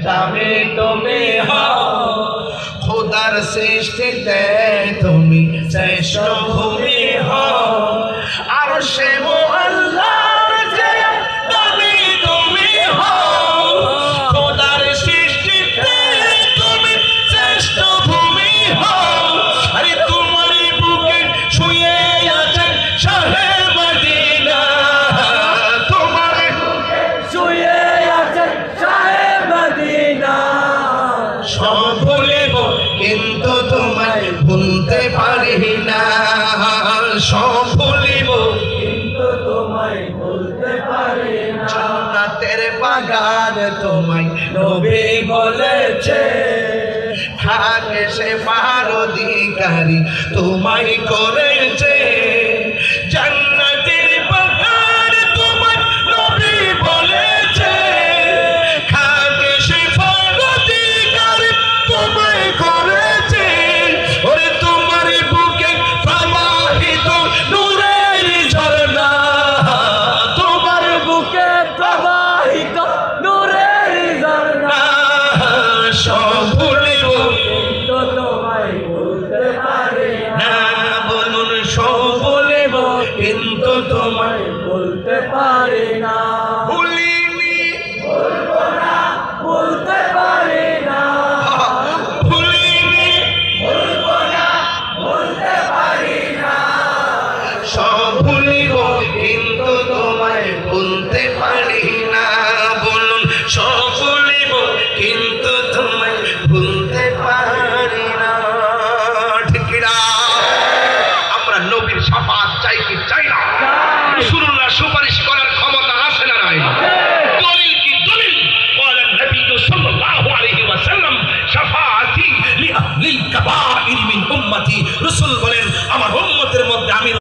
দামি তুমি হও খোদার সৃষ্টিতে তুমি শ্রেষ্ঠ ভূমি হও আর সে আল্লাহর যে দামি তুমি হও খোদার সৃষ্টিতে তুমি শ্রেষ্ঠ ভূমি হও আরে তোমার বুকে শুয়ে আছেন শাহে মদিনা তোমার বুকে শুয়ে আছেন শাহে মদিনা সব ভুলিব কিন্তু তোমায় ভুলতে পারি না সব ভুলিব কিন্তু তোমায় ভুলতে পারি না জান্নাতের বাগান তোমায় নবী বলেছে থাকে সে পার অধিকারী তোমায় করেছে